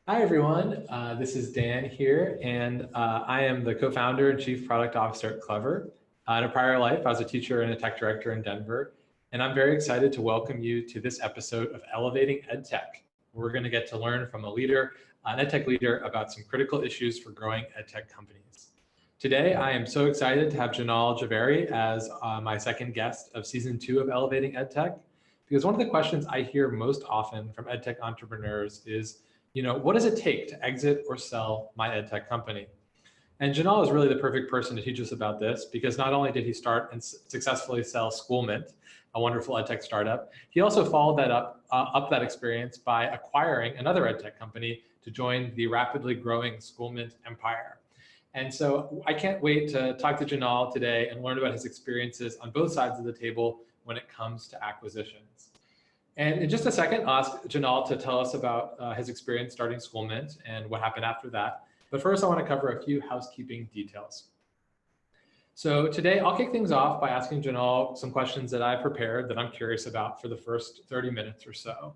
Hi, everyone. This is Dan here, and I am the co-founder and chief product officer at Clever. In a prior life, I was a teacher and a tech director in Denver, and I'm very excited to welcome you to this episode of Elevating EdTech. We're going to get to learn from a leader, an EdTech leader, about some critical issues for growing EdTech companies. Today, I am so excited to have Jinal Jhaveri as my second guest of season 2 of Elevating EdTech, because one of the questions I hear most often from EdTech entrepreneurs is, what does it take to exit or sell my EdTech company? And Jinal is really the perfect person to teach us about this because not only did he start and successfully sell SchoolMint, a wonderful EdTech startup, he also followed that up that experience by acquiring another EdTech company to join the rapidly growing SchoolMint empire. And so I can't wait to talk to Jinal today and learn about his experiences on both sides of the table when it comes to acquisitions. And in just a second, I'll ask Jinal to tell us about his experience starting SchoolMint and what happened after that. But first, I want to cover a few housekeeping details. So today, I'll kick things off by asking Jinal some questions that I prepared that I'm curious about for the first 30 minutes or so.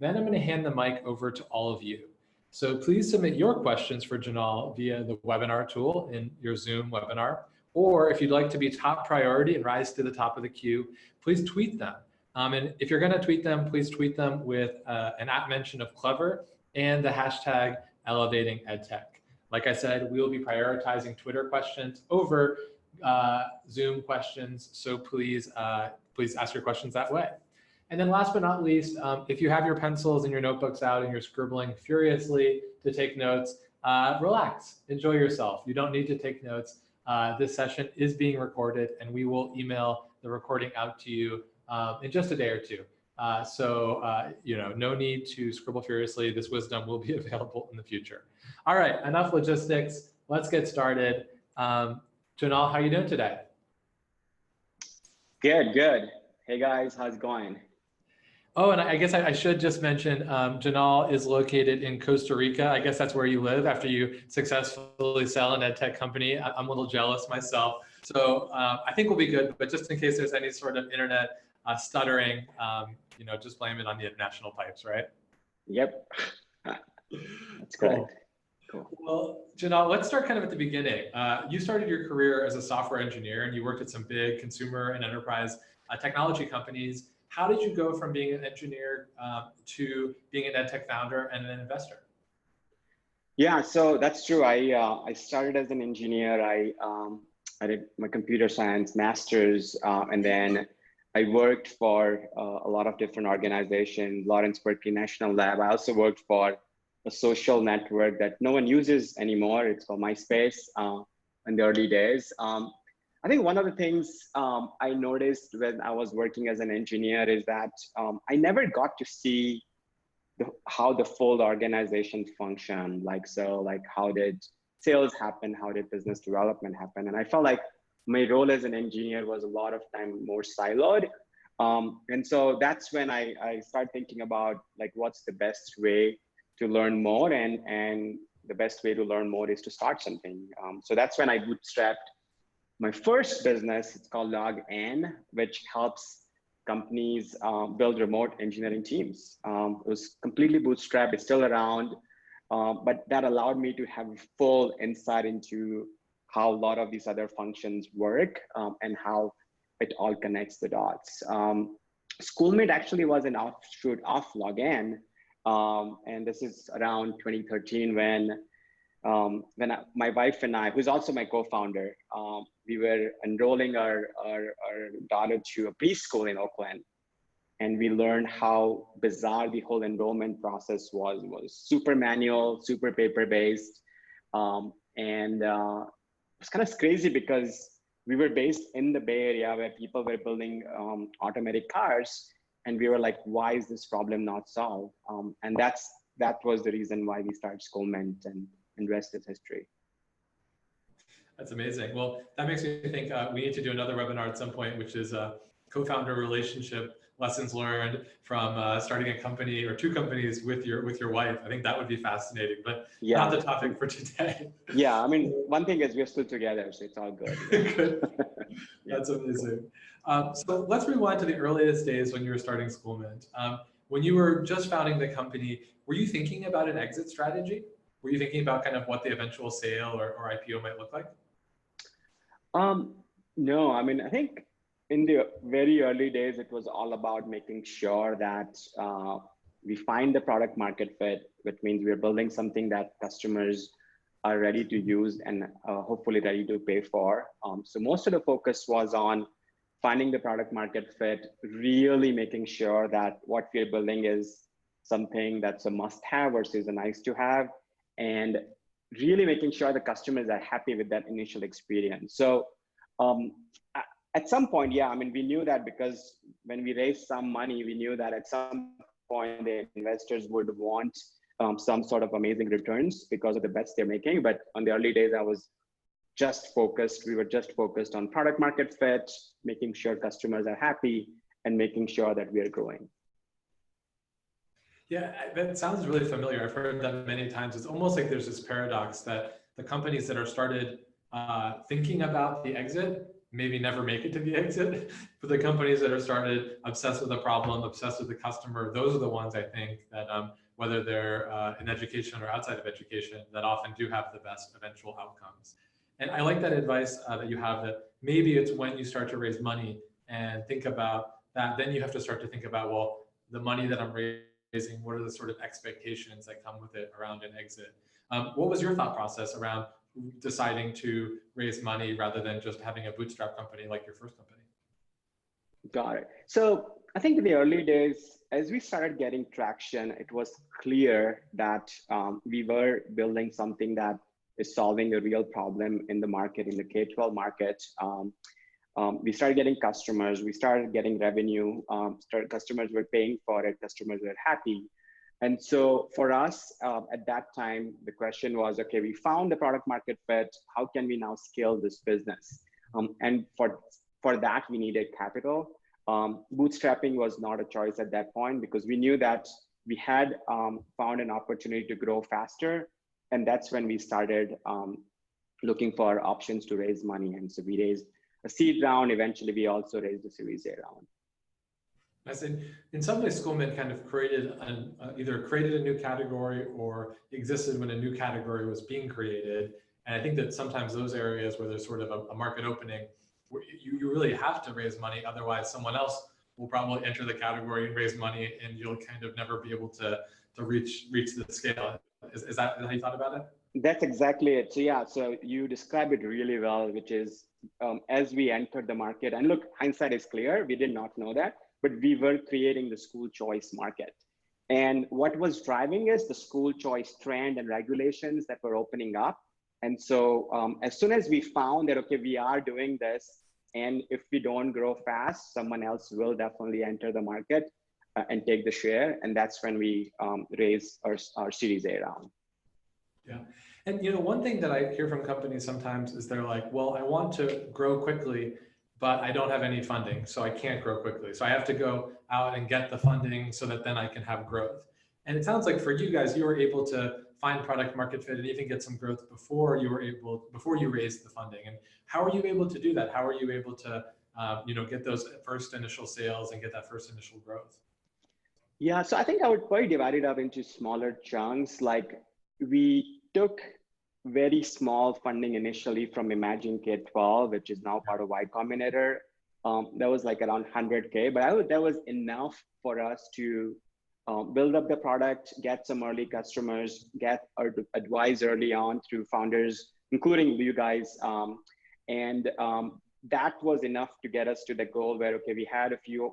Then I'm going to hand the mic over to all of you. So please submit your questions for Jinal via the webinar tool in your Zoom webinar. Or if you'd like to be top priority and rise to the top of the queue, please tweet them. And if you're going to tweet them, please tweet them with an @ mention of Clever and the hashtag Elevating EdTech. Like I said, we will be prioritizing Twitter questions over Zoom questions, so please ask your questions that way. And then last but not least, if you have your pencils and your notebooks out and you're scribbling furiously to take notes, relax, enjoy yourself. You don't need to take notes. This session is being recorded and we will email the recording out to you in just a day or two. No need to scribble furiously. This wisdom will be available in the future. All right, enough logistics. Let's get started. Jinal, how are you doing today? Good. Hey guys, how's it going? Oh, and I guess I should just mention, Jinal is located in Costa Rica. I guess that's where you live after you successfully sell an EdTech company. I'm a little jealous myself. So I think we'll be good, but just in case there's any sort of internet stuttering, just blame it on the national pipes, right? Yep, that's correct. Cool. Well, Jinal, let's start kind of at the beginning. You started your career as a software engineer and you worked at some big consumer and enterprise technology companies. How did you go from being an engineer to being an EdTech founder and an investor? Yeah, so that's true. I started as an engineer. I did my computer science master's, and then I worked for a lot of different organizations, Lawrence Berkeley National Lab. I also worked for a social network that no one uses anymore. It's called MySpace in the early days. I think one of the things I noticed when I was working as an engineer is that I never got to see how the full organization function. Like how did sales happen? How did business development happen? And I felt like my role as an engineer was a lot of time more siloed. And so that's when I started thinking about like, what's the best way to learn more? And the best way to learn more is to start something. So that's when I bootstrapped my first business. It's called LogN, which helps companies build remote engineering teams. It was completely bootstrapped. It's still around, but that allowed me to have full insight into how a lot of these other functions work and how it all connects the dots. SchoolMint actually was an offshoot of LogN, and this is around 2013 when my wife and I, who's also my co-founder, we were enrolling our daughter to a preschool in Oakland. And we learned how bizarre the whole enrollment process was. It was super manual, super paper-based. And it was kind of crazy because we were based in the Bay Area where people were building automatic cars. And we were like, why is this problem not solved? And that was the reason why we started SchoolMint, and the rest is history. That's amazing. Well, that makes me think we need to do another webinar at some point, which is co-founder relationship lessons learned from starting a company or two companies with your wife. I think that would be fascinating, but yeah, not the topic for today. Yeah, I mean, one thing is we're still together, so it's all good. Good. That's amazing. So let's rewind to the earliest days when you were starting SchoolMint. when you were just founding the company, were you thinking about an exit strategy? Were you thinking about kind of what the eventual sale or IPO might look like? No, I mean, I think in the very early days, it was all about making sure that we find the product market fit, which means we're building something that customers are ready to use and hopefully ready to pay for. So most of the focus was on finding the product market fit, really making sure that what we're building is something that's a must-have versus a nice-to-have, and really making sure the customers are happy with that initial experience. So at some point, yeah, I mean, we knew that because when we raised some money, we knew that at some point the investors would want some sort of amazing returns because of the bets they're making. But on the early days, we were just focused on product market fit, making sure customers are happy, and making sure that we are growing. Yeah, that sounds really familiar. I've heard that many times. It's almost like there's this paradox that the companies that are started thinking about the exit maybe never make it to the exit, but the companies that are started obsessed with the problem, obsessed with the customer, those are the ones I think that whether they're in education or outside of education, that often do have the best eventual outcomes. And I like that advice that you have, that maybe it's when you start to raise money and think about that, then you have to start to think about, well, the money that I'm raising, what are the sort of expectations that come with it around an exit? What was your thought process around deciding to raise money rather than just having a bootstrap company like your first company? Got it. So I think in the early days, as we started getting traction, it was clear that we were building something that is solving a real problem in the market, in the K-12 market. We started getting customers, we started getting revenue, customers were paying for it, customers were happy. And so for us at that time, the question was, okay, we found the product market fit, how can we now scale this business? And for that, we needed capital. Bootstrapping was not a choice at that point because we knew that we had found an opportunity to grow faster. And that's when we started looking for options to raise money. And so we raised a seed round. Eventually, we also raised a Series A round. I said, in some ways, SchoolMint kind of created either created a new category or existed when a new category was being created. And I think that sometimes those areas where there's sort of a market opening, where you really have to raise money. Otherwise, someone else will probably enter the category and raise money, and you'll kind of never be able to reach the scale. Is that how you thought about it? That's exactly it. So yeah, so you describe it really well, which is as we entered the market, and look, hindsight is clear, we did not know that, but we were creating the school choice market. And what was driving is the school choice trend and regulations that were opening up. And so as soon as we found that, okay, we are doing this, and if we don't grow fast, someone else will definitely enter the market and take the share. And that's when we raised our Series A round. Yeah. And you know, one thing that I hear from companies sometimes is they're like, well, I want to grow quickly, but I don't have any funding, so I can't grow quickly. So I have to go out and get the funding so that then I can have growth. And it sounds like for you guys, you were able to find product market fit and even get some growth before you raised the funding. And how are you able to do that? How are you able to get those first initial sales and get that first initial growth? Yeah, so I think I would probably divide it up into smaller chunks. Like we took very small funding initially from Imagine K-12, which is now part of Y Combinator. That was like around 100K, but that was enough for us to build up the product, get some early customers, get our advice early on through founders, including you guys. That was enough to get us to the goal where, okay, we had a few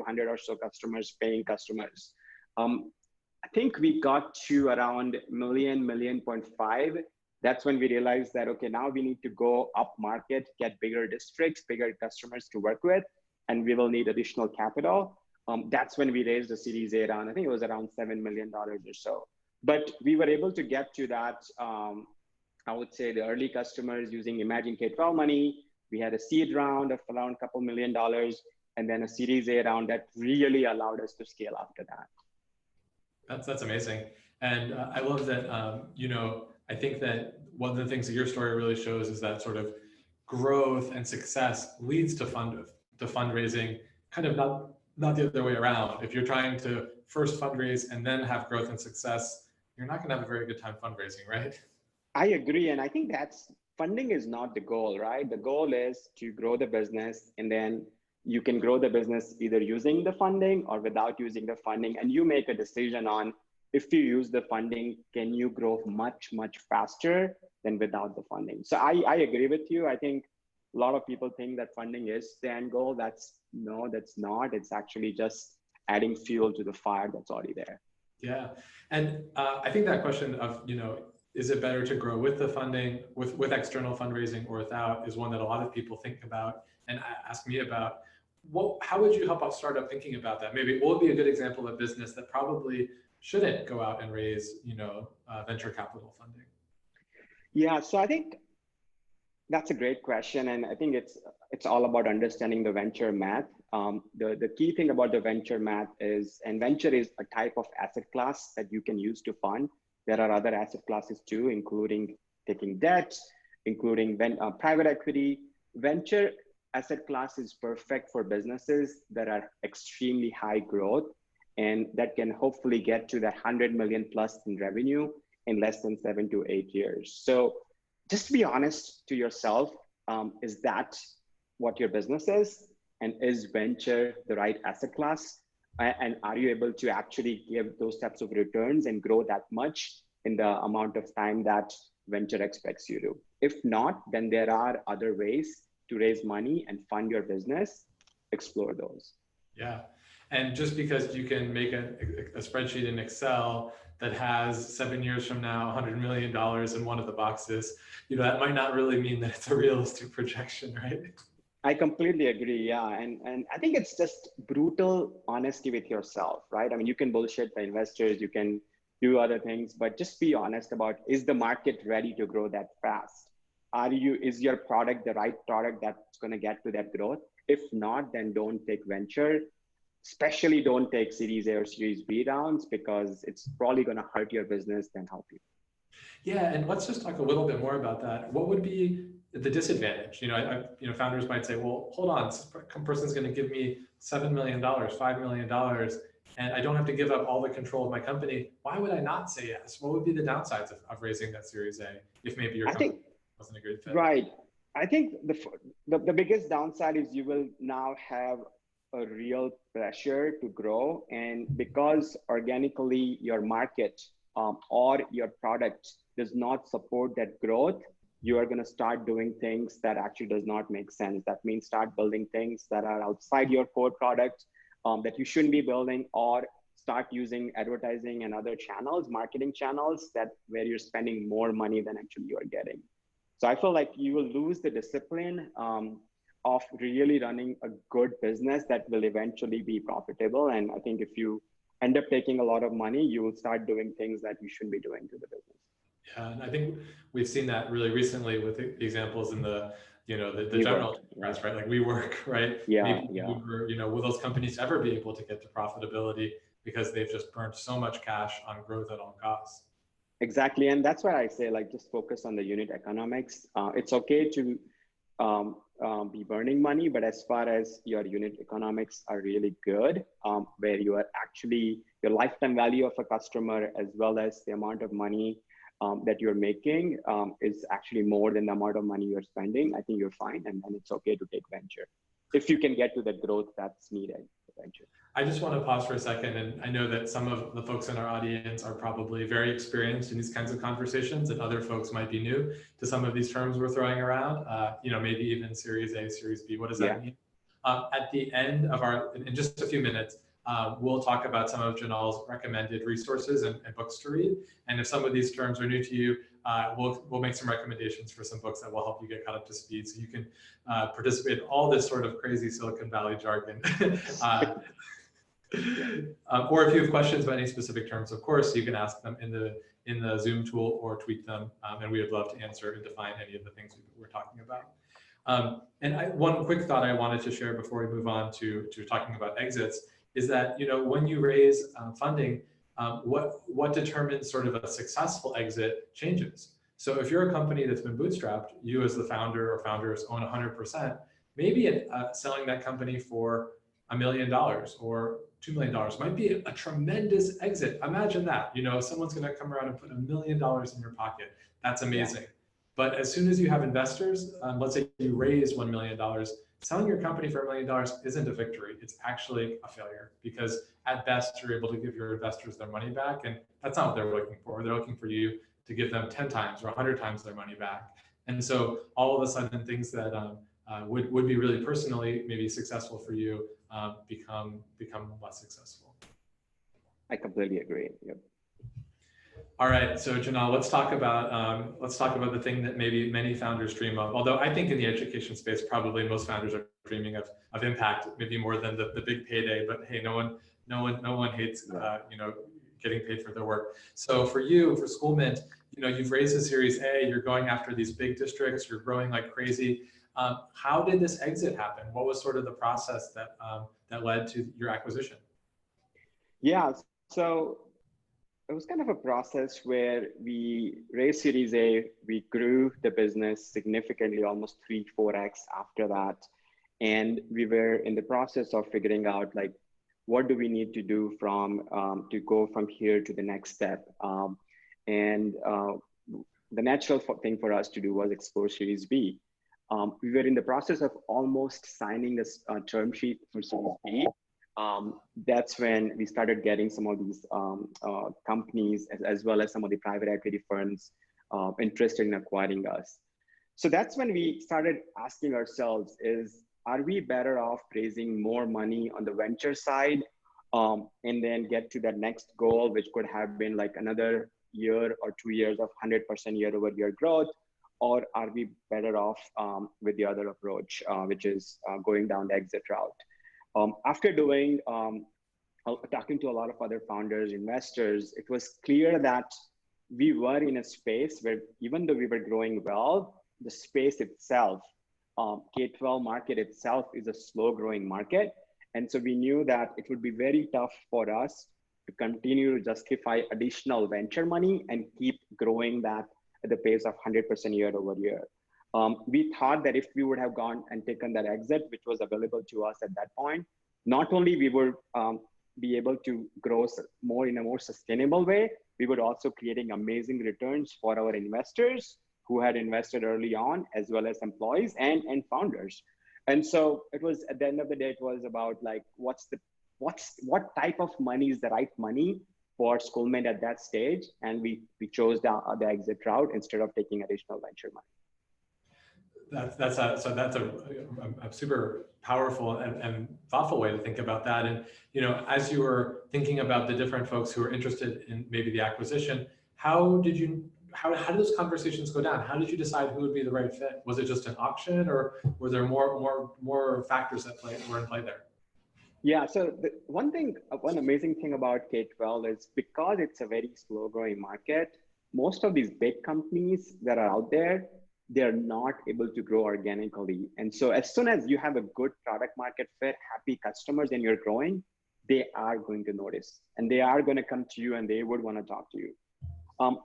hundred or so customers, paying customers. I think we got to around $1.5 million. That's when we realized that, okay, now we need to go up market, get bigger districts, bigger customers to work with, and we will need additional capital. That's when we raised the Series A round. I think it was around $7 million or so. But we were able to get to that, I would say the early customers using Imagine K-12 money. We had a seed round of around a couple $1 million, and then a Series A round that really allowed us to scale after that. That's amazing. And I love that, I think that one of the things that your story really shows is that sort of growth and success leads to fundraising, kind of not the other way around. If you're trying to first fundraise and then have growth and success, you're not going to have a very good time fundraising, right? I agree. And I think funding is not the goal, right? The goal is to grow the business, and then you can grow the business either using the funding or without using the funding. And you make a decision on, if you use the funding, can you grow much, much faster than without the funding? So I agree with you. I think a lot of people think that funding is the end goal. That's not. It's actually just adding fuel to the fire that's already there. Yeah. And I think that question of, is it better to grow with the funding, with external fundraising or without, is one that a lot of people think about and ask me about. How would you help a startup thinking about that? Maybe what would be a good example of business that probably shouldn't go out and raise, venture capital funding? Yeah, so I think that's a great question, and I think it's all about understanding the venture math. The key thing about the venture math is, and venture is a type of asset class that you can use to fund. There are other asset classes too, including taking debt, including private equity. Venture asset class is perfect for businesses that are extremely high growth and that can hopefully get to that 100 million plus in revenue in less than 7 to 8 years. So just to be honest to yourself, is that what your business is? And is venture the right asset class? And are you able to actually give those types of returns and grow that much in the amount of time that venture expects you to? If not, then there are other ways to raise money and fund your business. Explore those. Yeah. And just because you can make a spreadsheet in Excel that has 7 years from now, $100 million in one of the boxes, that might not really mean that it's a realistic projection, right? I completely agree. Yeah. And I think it's just brutal honesty with yourself, right? I mean, you can bullshit the investors, you can do other things, but just be honest about, is the market ready to grow that fast? Is your product the right product that's going to get to that growth? If not, then don't take venture. Especially don't take Series A or Series B rounds, because it's probably going to hurt your business than help you. Yeah, and let's just talk a little bit more about that. What would be the disadvantage? Founders might say, well, hold on, some person's going to give me $7 million, $5 million, and I don't have to give up all the control of my company. Why would I not say yes? What would be the downsides of raising that Series A if maybe your company wasn't a great fit? Right. I think the biggest downside is you will now have a real pressure to grow, and because organically your market or your product does not support that growth, you are going to start doing things that actually does not make sense. That means start building things that are outside your core product that you shouldn't be building, or start using advertising and other channels, marketing channels, where you're spending more money than actually you are getting. So I feel like you will lose the discipline of really running a good business that will eventually be profitable. And I think if you end up taking a lot of money, you will start doing things that you shouldn't be doing to the business. Yeah, and I think we've seen that really recently with the examples in the general press, right? Like WeWork, right? Yeah, will those companies ever be able to get to profitability because they've just burnt so much cash on growth at all costs? Exactly, and that's why I say, like, just focus on the unit economics. It's okay to be burning money, but as far as your unit economics are really good, where you are actually, your lifetime value of a customer as well as the amount of money that you're making is actually more than the amount of money you're spending, I think you're fine. And then it's okay to take venture if you can get to the growth that's needed for venture. I just want to pause for a second. And I know that some of the folks in our audience are probably very experienced in these kinds of conversations, and other folks might be new to some of these terms we're throwing around, maybe even Series A, Series B. What does that mean? At the end of in just a few minutes, we'll talk about some of Jinal's recommended resources and books to read. And if some of these terms are new to you, we'll make some recommendations for some books that will help you get caught up to speed, so you can participate in all this sort of crazy Silicon Valley jargon. Or if you have questions about any specific terms, of course, you can ask them in the Zoom tool or tweet them, and we would love to answer and define any of the things we're talking about. One quick thought I wanted to share before we move on to talking about exits is that, when you raise funding, what determines sort of a successful exit changes. So if you're a company that's been bootstrapped, you as the founder or founders own 100%, maybe selling that company for $1 million or $2 million might be a tremendous exit. Imagine that, someone's going to come around and put $1 million in your pocket. That's amazing. Yeah. But as soon as you have investors, let's say you raise $1 million, selling your company for $1 million isn't a victory. It's actually a failure, because at best you're able to give your investors their money back. And that's not what they're looking for. They're looking for you to give them 10 times or 100 times their money back. And so all of a sudden things that would be really personally maybe successful for you become less successful. I completely agree. Yep. All right, so Jinal, let's talk about the thing that maybe many founders dream of. Although I think in the education space, probably most founders are dreaming of impact, maybe more than the big payday. But hey, no one hates getting paid for their work. So for you, for SchoolMint, you've raised a Series A. You're going after these big districts. You're growing like crazy. How did this exit happen? What was sort of the process that led to your acquisition? Yeah, so it was kind of a process where we raised Series A, we grew the business significantly, almost 3-4x after that. And we were in the process of figuring out like, what do we need to do to go from here to the next step? The natural thing for us to do was explore Series B. We were in the process of almost signing this term sheet for Series B. That's when we started getting some of these companies, as well as some of the private equity firms interested in acquiring us. So that's when we started asking ourselves are we better off raising more money on the venture side and then get to that next goal, which could have been like another year or 2 years of 100% year-over-year growth? Or are we better off with the other approach, which is going down the exit route? After talking to a lot of other founders, investors, it was clear that we were in a space where even though we were growing well, the space itself, K-12 market itself, is a slow growing market. And so we knew that it would be very tough for us to continue to justify additional venture money and keep growing that at the pace of 100% year-over-year. We thought that if we would have gone and taken that exit, which was available to us at that point, not only we would be able to grow more in a more sustainable way, we would also creating amazing returns for our investors who had invested early on, as well as employees and founders. And so it was, at the end of the day, it was about like, what type of money is the right money for SchoolMint at that stage, and we chose the exit route instead of taking additional venture money. That's a super powerful and thoughtful way to think about that. And as you were thinking about the different folks who were interested in maybe the acquisition, how did those conversations go down? How did you decide who would be the right fit? Was it just an auction, or were there more factors that were in play there? Yeah, so one amazing thing about K-12 is because it's a very slow growing market, most of these big companies that are out there, they're not able to grow organically. And so as soon as you have a good product market fit, happy customers, and you're growing, they are going to notice, and they are going to come to you, and they would want to talk to you.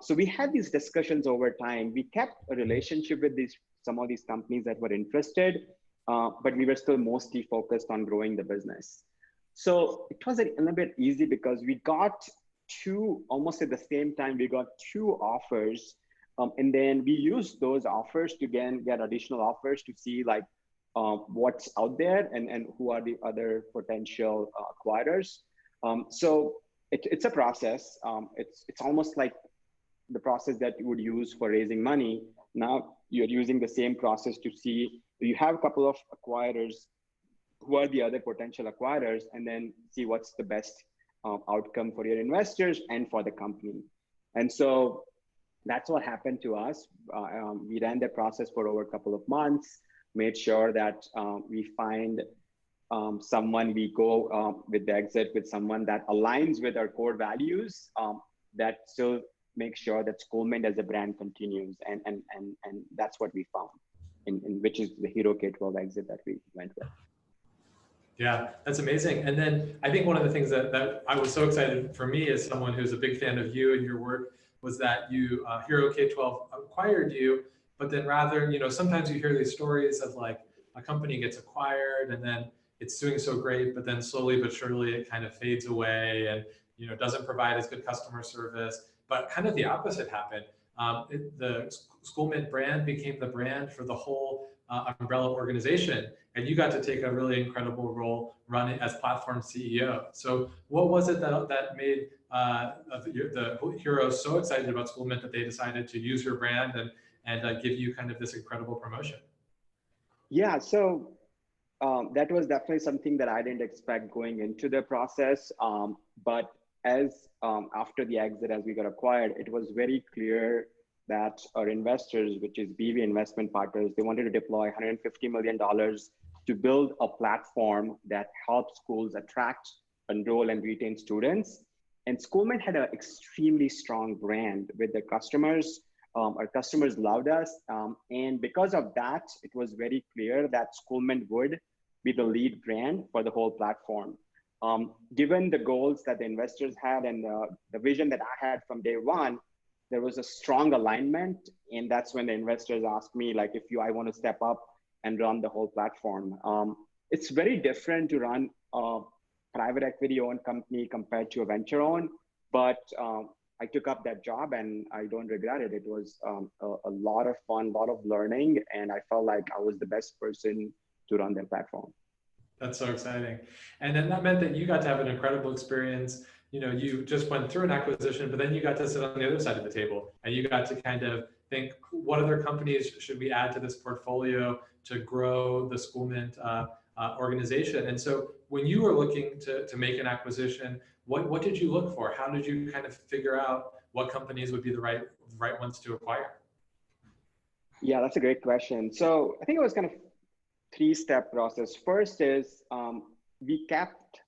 So we had these discussions over time. We kept a relationship with some of these companies that were interested, but we were still mostly focused on growing the business. So it was a little bit easy because we got almost at the same time, we got 2 offers. And then we used those offers to get additional offers to see like what's out there and who are the other potential acquirers. So it's a process. It's almost like the process that you would use for raising money. Now you're using the same process to see, you have a couple of acquirers, who are the other potential acquirers, and then see what's the best outcome for your investors and for the company. And so that's what happened to us. We ran that process for over a couple of months, made sure that we find someone, we go with the exit with someone that aligns with our core values, that still make sure that SchoolMint as a brand continues. And that's what we found, which is the Hero K-12 exit that we went with. Yeah, that's amazing. And then I think one of the things that I was so excited for me as someone who's a big fan of you and your work was that Hero K-12 acquired you, but then rather, sometimes you hear these stories of like a company gets acquired and then, it's doing so great, but then slowly but surely it kind of fades away and doesn't provide as good customer service. But kind of the opposite happened. The SchoolMint brand became the brand for the whole umbrella organization, and you got to take a really incredible role running as platform CEO. So what was it that made the heroes so excited about SchoolMint that they decided to use your brand and give you kind of this incredible promotion? Yeah, so that was definitely something that I didn't expect going into the process. But as after the exit, as we got acquired, it was very clear that our investors, which is BV Investment Partners, they wanted to deploy $150 million to build a platform that helps schools attract, enroll, and retain students. And SchoolMint had an extremely strong brand with their customers. Our customers loved us. And because of that, it was very clear that SchoolMint would be the lead brand for the whole platform. Given the goals that the investors had and the vision that I had from day one, there was a strong alignment. And that's when the investors asked me, like, if I want to step up and run the whole platform. It's very different to run a private equity owned company compared to a venture owned, but I took up that job and I don't regret it. It was a lot of fun, a lot of learning, and I felt like I was the best person to run their platform. That's so exciting. And then that meant that you got to have an incredible experience. You just went through an acquisition, but then you got to sit on the other side of the table and you got to kind of think, what other companies should we add to this portfolio to grow the SchoolMint organization? And so when you were looking to make an acquisition, what did you look for? How did you kind of figure out what companies would be the right ones to acquire? Yeah, that's a great question. So I think it was kind of three-step process. First is we kept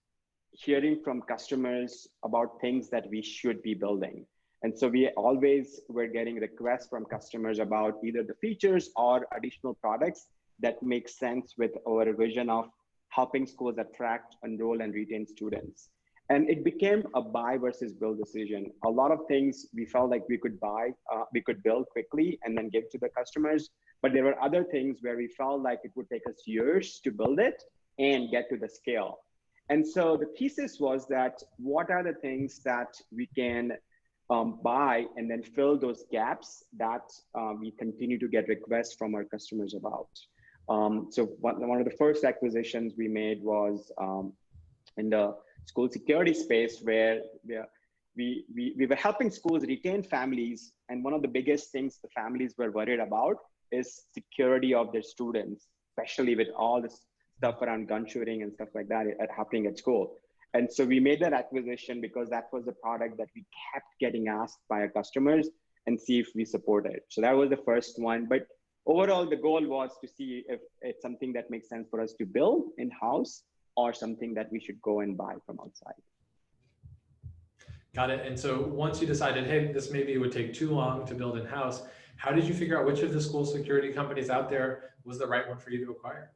hearing from customers about things that we should be building. And so we always were getting requests from customers about either the features or additional products that make sense with our vision of helping schools attract, enroll, and retain students. And it became a buy versus build decision. A lot of things we felt like we could build quickly and then give to the customers. But there were other things where we felt like it would take us years to build it and get to the scale. And so the thesis was that what are the things that we can buy and then fill those gaps that we continue to get requests from our customers about. So one of the first acquisitions we made was in the school security space, where we were helping schools retain families. And one of the biggest things the families were worried about is security of their students, especially with all this stuff around gun shooting and stuff like that happening at school. And so we made that acquisition because that was the product that we kept getting asked by our customers and see if we support it. So that was the first one. But overall, the goal was to see if it's something that makes sense for us to build in-house or something that we should go and buy from outside. Got it. And so once you decided, hey, this maybe would take too long to build in-house, how did you figure out which of the school security companies out there was the right one for you to acquire?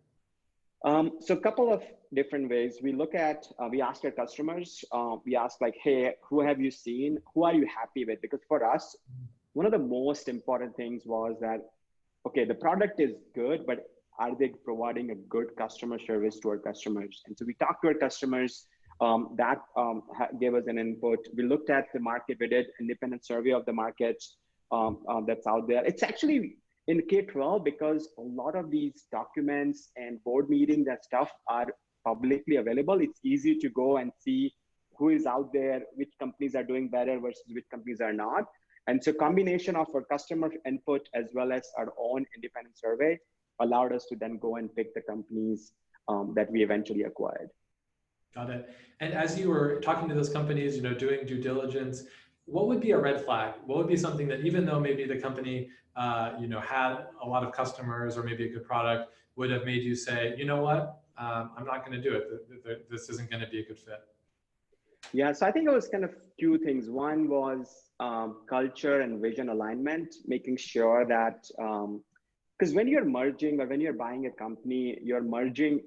So a couple of different ways. We asked our customers, we asked like, hey, who have you seen? Who are you happy with? Because for us, one of the most important things was that, okay, the product is good, but are they providing a good customer service to our customers? And so we talked to our customers, that gave us an input. We looked at the market, we did independent survey of the market that's out there. It's actually in K-12 because a lot of these documents and board meetings and stuff are publicly available. It's easy to go and see who is out there, which companies are doing better versus which companies are not. And so combination of our customer input as well as our own independent survey allowed us to then go and pick the companies that we eventually acquired. Got it. And as you were talking to those companies, doing due diligence, what would be a red flag? What would be something that even though maybe the company, had a lot of customers or maybe a good product, would have made you say, you know what, I'm not going to do it. This isn't going to be a good fit. Yeah, so I think it was kind of two things. One was culture and vision alignment, making sure that, because when you're merging or when you're buying a company, you're merging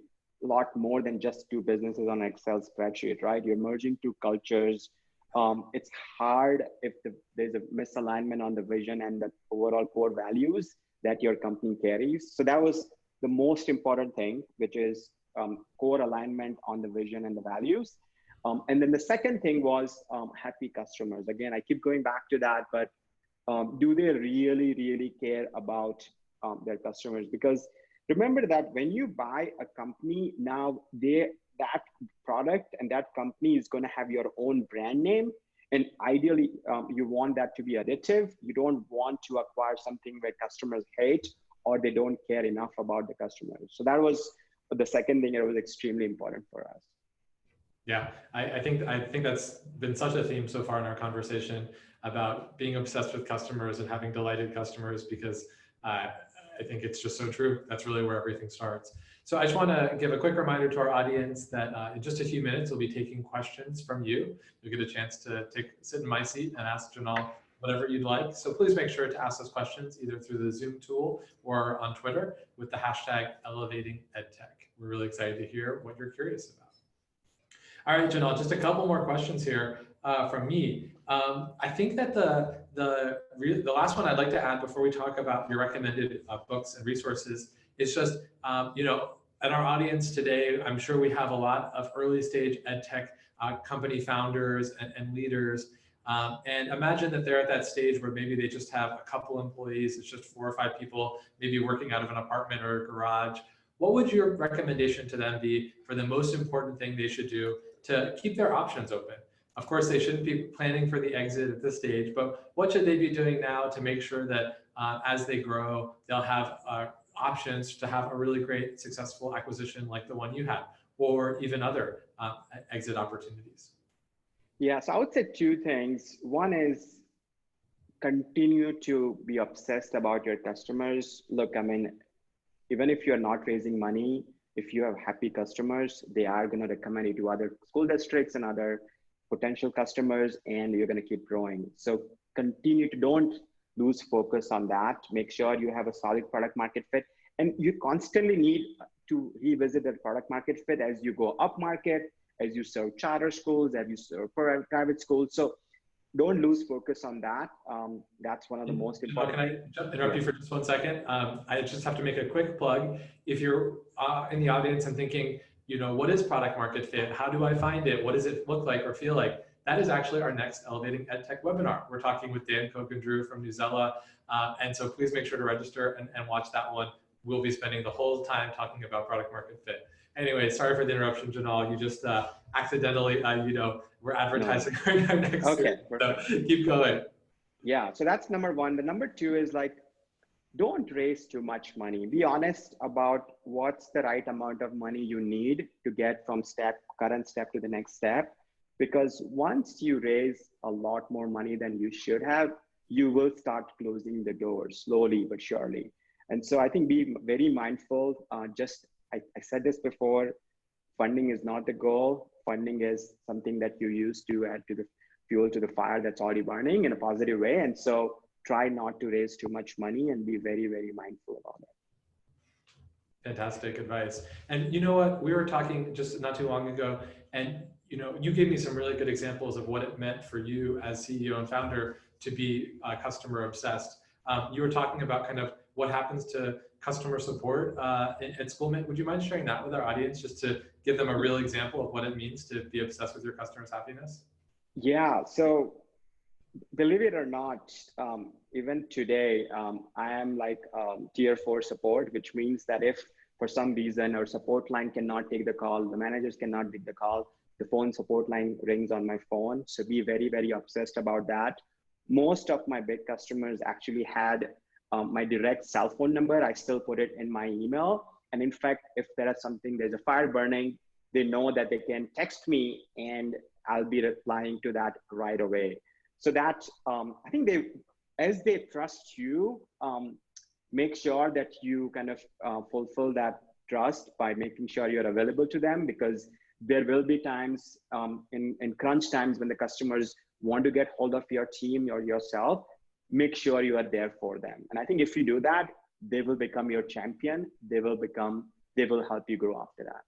a lot more than just two businesses on an Excel spreadsheet, right? You're merging two cultures. It's hard if there's a misalignment on the vision and the overall core values that your company carries. So that was the most important thing, which is core alignment on the vision and the values. And then the second thing was happy customers. Again, I keep going back to that, but do they really, really care about their customers? Because remember that when you buy a company, now that product and that company is going to have your own brand name. And ideally, you want that to be additive. You don't want to acquire something where customers hate or they don't care enough about the customers. So that was the second thing that was extremely important for us. Yeah, I think that's been such a theme so far in our conversation about being obsessed with customers and having delighted customers, because I think it's just so true. That's really where everything starts. So I just want to give a quick reminder to our audience that in just a few minutes, we'll be taking questions from you. You'll get a chance to sit in my seat and ask Jinal whatever you'd like. So please make sure to ask those questions either through the Zoom tool or on Twitter with the hashtag #ElevatingEdTech. We're really excited to hear what you're curious about. All right, Jinal, just a couple more questions here from me. I think that the last one I'd like to add before we talk about your recommended books and resources is just, in our audience today, I'm sure we have a lot of early stage ed tech company founders and leaders. And imagine that they're at that stage where maybe they just have a couple employees, it's just 4 or 5 people, maybe working out of an apartment or a garage. What would your recommendation to them be for the most important thing they should do to keep their options open? Of course, they shouldn't be planning for the exit at this stage, but what should they be doing now to make sure that as they grow, they'll have options to have a really great, successful acquisition like the one you had, or even other exit opportunities? Yeah, so I would say 2 things. One is continue to be obsessed about your customers. Look, I mean, even if you're not raising money, if you have happy customers, they are going to recommend you to other school districts and other potential customers, and you're going to keep growing. So don't lose focus on that. Make sure you have a solid product market fit. And you constantly need to revisit that product market fit as you go up market, as you serve charter schools, as you serve private schools. So don't lose focus on that. That's one of the most important. Can I interrupt you for just 1 second? I just have to make a quick plug. If you're in the audience and thinking, what is product market fit? How do I find it? What does it look like or feel like? That is actually our next Elevating EdTech webinar. We're talking with Dan Carroll from Newsela. And so please make sure to register and watch that one. We'll be spending the whole time talking about product market fit. Anyway, sorry for the interruption, Jinal. You just accidentally, we're advertising our next. Okay. So keep going. Yeah, so that's number 1. The number 2 is don't raise too much money. Be honest about what's the right amount of money you need to get from current step to the next step. Because once you raise a lot more money than you should have, you will start closing the door slowly but surely. And so I think be very mindful. I said this before, funding is not the goal. Funding is something that you use to add to the fuel to the fire that's already burning in a positive way. And so try not to raise too much money and be very, very mindful about it. Fantastic advice. And you know what? We were talking just not too long ago, and you gave me some really good examples of what it meant for you as CEO and founder to be customer obsessed. You were talking about kind of what happens to customer support at SchoolMint. Would you mind sharing that with our audience just to give them a real example of what it means to be obsessed with your customers' happiness? Yeah, so believe it or not, even today, I am like tier 4 support, which means that if for some reason our support line cannot take the call, the managers cannot take the call, the phone support line rings on my phone. So be very, very obsessed about that. Most of my big customers actually had my direct cell phone number. I still put it in my email. And in fact, if there's a fire burning, they know that they can text me and I'll be replying to that right away. So that, I think as they trust you, make sure that you kind of fulfill that trust by making sure you're available to them, because there will be times in crunch times when the customers want to get hold of your team or yourself. Make sure you are there for them. And I think if you do that, they will become your champion. They will help you grow after that.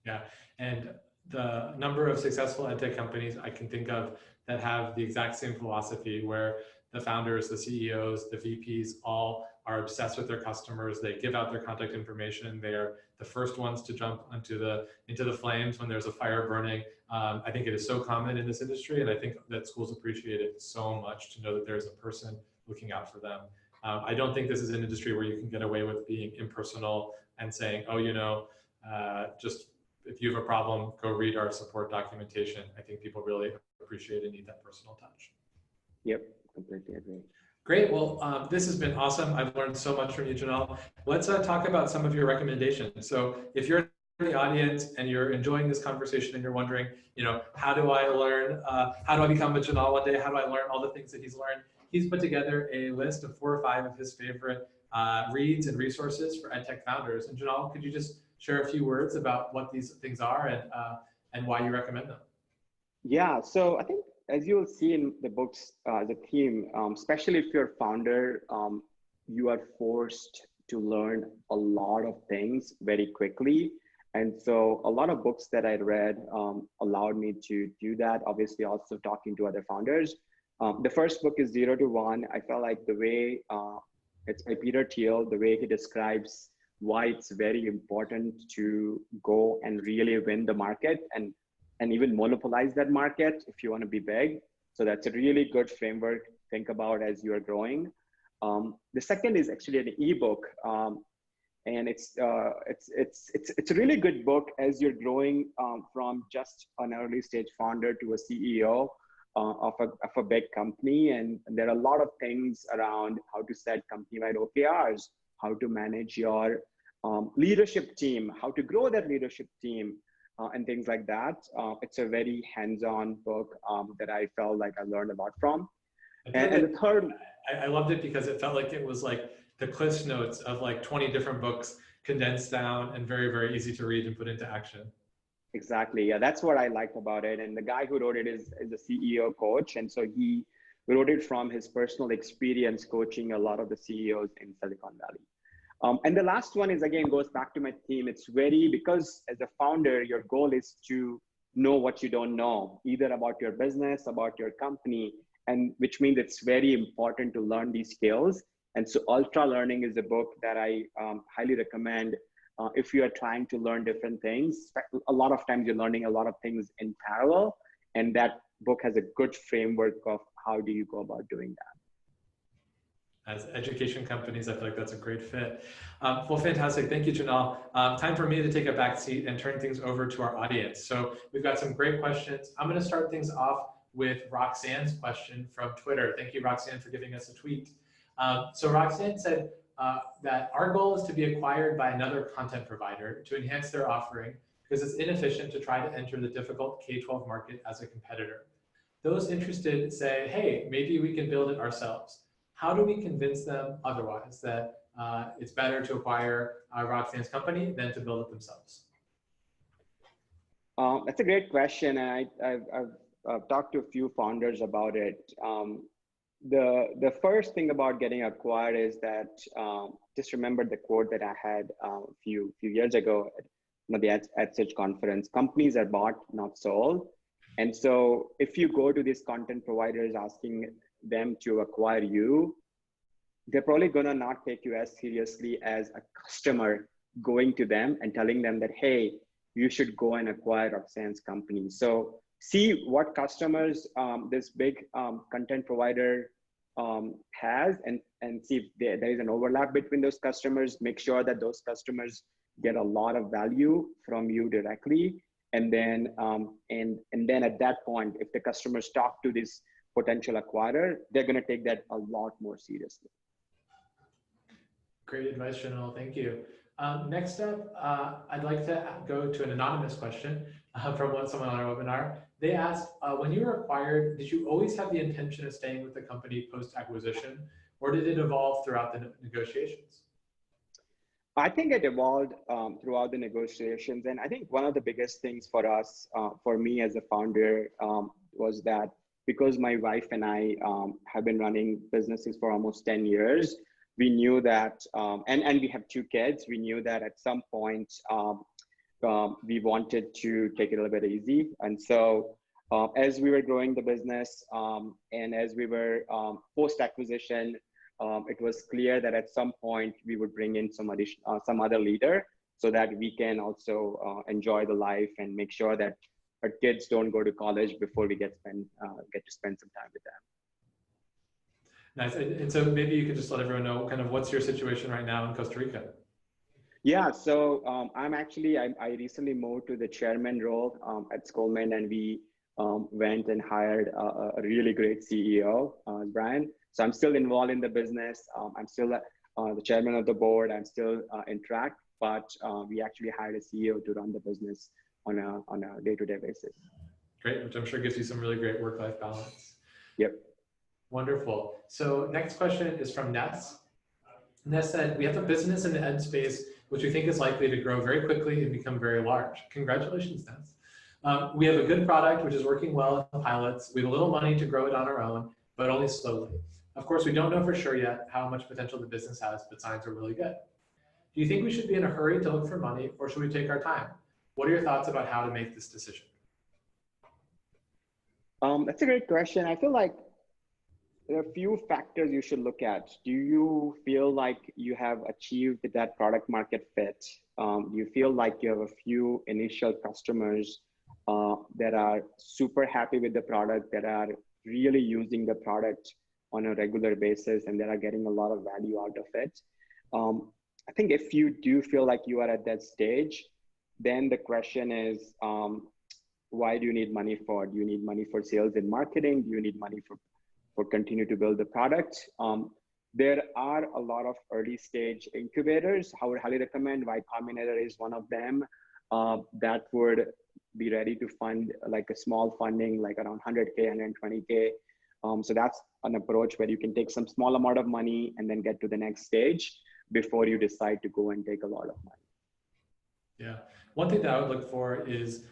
Yeah, and the number of successful edtech companies I can think of that have the exact same philosophy, where the founders, the CEOs, the VPs all are obsessed with their customers. They give out their contact information. They're the first ones to jump into the flames when there's a fire burning. I think it is so common in this industry, and I think that schools appreciate it so much to know that there's a person looking out for them. I don't think this is an industry where you can get away with being impersonal and saying, oh, just if you have a problem, go read our support documentation. I think people really appreciate and need that personal touch. Yep, completely agree. Great. Well, this has been awesome. I've learned so much from you, Jinal. Let's talk about some of your recommendations. So if you're in the audience and you're enjoying this conversation and you're wondering, how do I learn, how do I become a Jinal one day? How do I learn all the things that he's learned? He's put together a list of 4 or 5 of his favorite reads and resources for EdTech founders. And Jinal, could you just share a few words about what these things are and why you recommend them? Yeah, so I think as you'll see in the books, the theme, especially if you're a founder, you are forced to learn a lot of things very quickly. And so a lot of books that I read allowed me to do that. Obviously, also talking to other founders. The first book is 0 to 1. I felt like the way it's by Peter Thiel, the way he describes why it's very important to go and really win the market and even monopolize that market if you want to be big. So that's a really good framework to think about as you are growing. The second is actually an ebook, and it's a really good book as you're growing from just an early stage founder to a CEO of a big company. And there are a lot of things around how to set company-wide OKRs, how to manage your leadership team, how to grow that leadership team, and things like that. It's a very hands-on book that I felt like I learned a lot from. And the third, I loved it because it felt like it was like the Cliff's Notes of like 20 different books condensed down and very, very easy to read and put into action. Exactly. Yeah, that's what I liked about it. And the guy who wrote it is a CEO coach. And so he wrote it from his personal experience coaching a lot of the CEOs in Silicon Valley. And the last one is, again, goes back to my theme. It's because as a founder, your goal is to know what you don't know, either about your business, about your company, and which means it's very important to learn these skills. And so Ultra Learning is a book that I highly recommend if you are trying to learn different things. A lot of times you're learning a lot of things in parallel, and that book has a good framework of how do you go about doing that. As education companies, I feel like that's a great fit. Well, fantastic. Thank you, Jinal. Time for me to take a back seat and turn things over to our audience. So we've got some great questions. I'm going to start things off with Roxanne's question from Twitter. Thank you, Roxanne, for giving us a tweet. So Roxanne said that our goal is to be acquired by another content provider to enhance their offering because it's inefficient to try to enter the difficult K-12 market as a competitor. Those interested say, hey, maybe we can build it ourselves. How do we convince them otherwise, that it's better to acquire Roxanne's company than to build it themselves? That's a great question. And I've talked to a few founders about it. The first thing about getting acquired is that just remember the quote that I had a few years ago at one of the EdSurge conference: companies are bought, not sold. And so if you go to these content providers asking them to acquire you, they're probably gonna not take you as seriously as a customer going to them and telling them that, hey, you should go and acquire Roxanne's company. So see what customers this big content provider has, and see if there is an overlap between those customers. Make sure that those customers get a lot of value from you directly. And then at that point, if the customers talk to this potential acquirer, they're going to take that a lot more seriously. Great advice, Jinal. Thank you. Next up, I'd like to go to an anonymous question from someone on our webinar. They asked, when you were acquired, did you always have the intention of staying with the company post-acquisition, or did it evolve throughout the negotiations? I think it evolved throughout the negotiations. And I think one of the biggest things for us, for me as a founder, was that because my wife and I have been running businesses for almost 10 years, we knew that, and we have 2 kids, we knew that at some point we wanted to take it a little bit easy. And so As we were growing the business and as we were post-acquisition, it was clear that at some point we would bring in some other leader so that we can also enjoy the life and make sure that our kids don't go to college before we get to spend some time with them. Nice. And so maybe you could just let everyone know kind of what's your situation right now in Costa Rica. Yeah, so I recently moved to the chairman role at SchoolMint, and we went and hired a really great CEO, Brian. So I'm still involved in the business. I'm still the chairman of the board. I'm still in track, but we actually hired a CEO to run the business on a day-to-day basis. Great, which I'm sure gives you some really great work-life balance. Yep. Wonderful. So next question is from Ness. Ness said, we have a business in the ed space, which we think is likely to grow very quickly and become very large. Congratulations, Ness. We have a good product, which is working well in pilots. We have a little money to grow it on our own, but only slowly. Of course, we don't know for sure yet how much potential the business has, but signs are really good. Do you think we should be in a hurry to look for money, or should we take our time? What are your thoughts about how to make this decision? That's a great question. I feel like there are a few factors you should look at. Do you feel like you have achieved that product market fit? Do you feel like you have a few initial customers that are super happy with the product, that are really using the product on a regular basis, and that are getting a lot of value out of it? I think if you do feel like you are at that stage, then the question is, why do you need money for? Do you need money for sales and marketing? Do you need money for continue to build the product? There are a lot of early stage incubators. I would highly recommend Y Combinator is one of them that would be ready to fund like a small funding, like around 100K, 120K. So that's an approach where you can take some small amount of money and then get to the next stage before you decide to go and take a lot of money. Yeah, one thing that I would look for is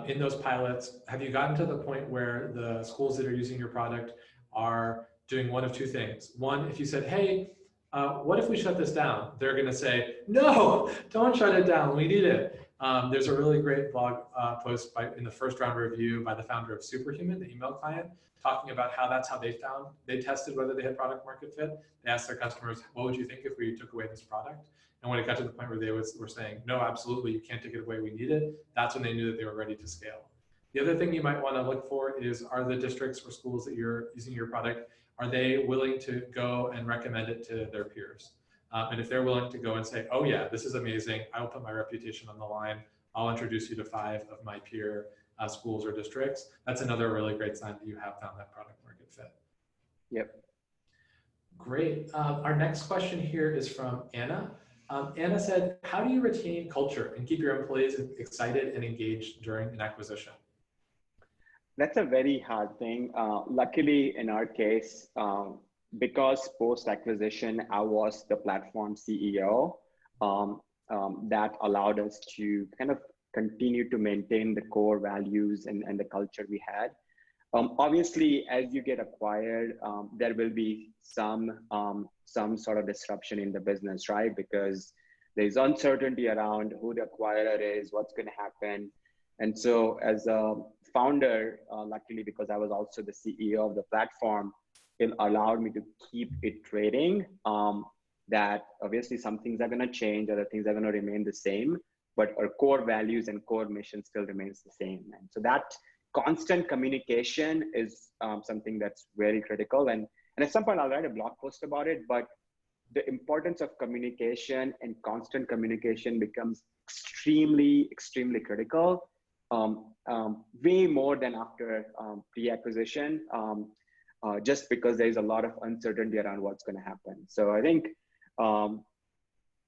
in those pilots, have you gotten to the point where the schools that are using your product are doing one of two things? One, if you said, hey, what if we shut this down? They're going to say, no, don't shut it down. We need it. There's a really great blog post in the first round review by the founder of Superhuman, the email client, talking about how that's how they tested whether they had product market fit. They asked their customers, what would you think if we took away this product? And when it got to the point where they were saying, no, absolutely, you can't take it away, we need it, that's when they knew that they were ready to scale. The other thing you might want to look for is, are the districts or schools that you're using your product, are they willing to go and recommend it to their peers? And if they're willing to go and say, oh yeah, this is amazing, I will put my reputation on the line, I'll introduce you to 5 of my peer schools or districts, that's another really great sign that you have found that product market fit. Yep. Great. Our next question here is from Anna. Anna said, how do you retain culture and keep your employees excited and engaged during an acquisition? That's a very hard thing. Luckily, in our case, because post-acquisition, I was the platform CEO, that allowed us to kind of continue to maintain the core values and the culture we had. Obviously, as you get acquired, there will be some sort of disruption in the business, right? Because there's uncertainty around who the acquirer is, what's going to happen. And so as a founder, luckily, because I was also the CEO of the platform, it allowed me to keep iterating, that obviously some things are going to change, other things are going to remain the same, but our core values and core mission still remains the same. And so that constant communication is something that's very critical. And at some point I'll write a blog post about it, but the importance of communication and constant communication becomes extremely, extremely critical, way more than after pre-acquisition, just because there's a lot of uncertainty around what's going to happen. So I think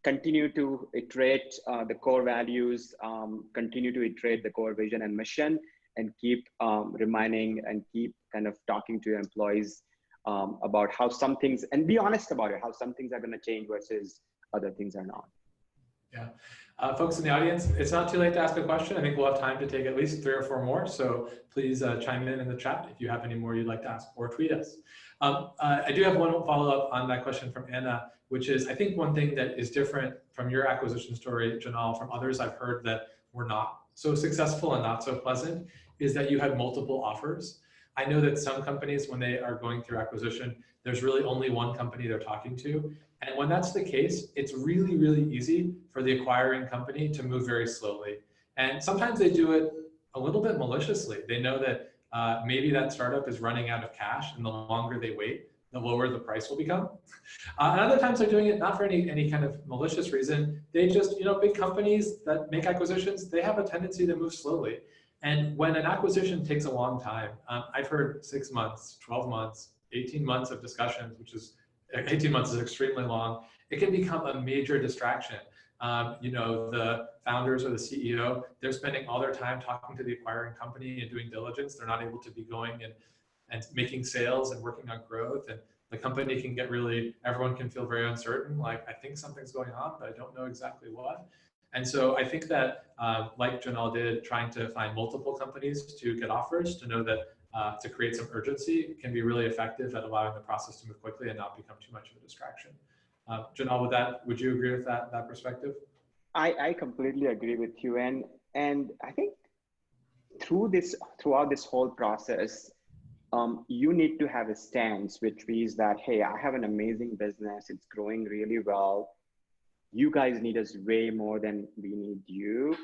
continue to iterate the core values, continue to iterate the core vision and mission, and keep reminding and keep kind of talking to your employees about how some things, and be honest about it, how some things are going to change versus other things are not. Yeah. Folks in the audience, it's not too late to ask a question. I think we'll have time to take at least 3 or 4 more. So please chime in the chat if you have any more you'd like to ask, or tweet us. I do have one follow-up on that question from Anna, which is, I think one thing that is different from your acquisition story, Jinal, from others I've heard that were not so successful and not so pleasant, is that you had multiple offers. I know that some companies, when they are going through acquisition, there's really only one company they're talking to. And when that's the case, it's really, really easy for the acquiring company to move very slowly. And sometimes they do it a little bit maliciously. They know that maybe that startup is running out of cash, and the longer they wait, the lower the price will become. And other times they're doing it not for any kind of malicious reason. They just, big companies that make acquisitions, they have a tendency to move slowly. And when an acquisition takes a long time, I've heard 6 months, 12 months, 18 months of discussions, which is 18 months is extremely long. It can become a major distraction. The founders or the CEO, they're spending all their time talking to the acquiring company and doing diligence. They're not able to be going and making sales and working on growth. And the company can get everyone can feel very uncertain. Like, I think something's going on, but I don't know exactly what. And so I think that, like Jinal did, trying to find multiple companies to get offers, to know that to create some urgency can be really effective at allowing the process to move quickly and not become too much of a distraction. Jinal, would you agree with that perspective? I completely agree with you. And I think throughout this whole process, you need to have a stance, which means that, hey, I have an amazing business. It's growing really well. You guys need us way more than we need you.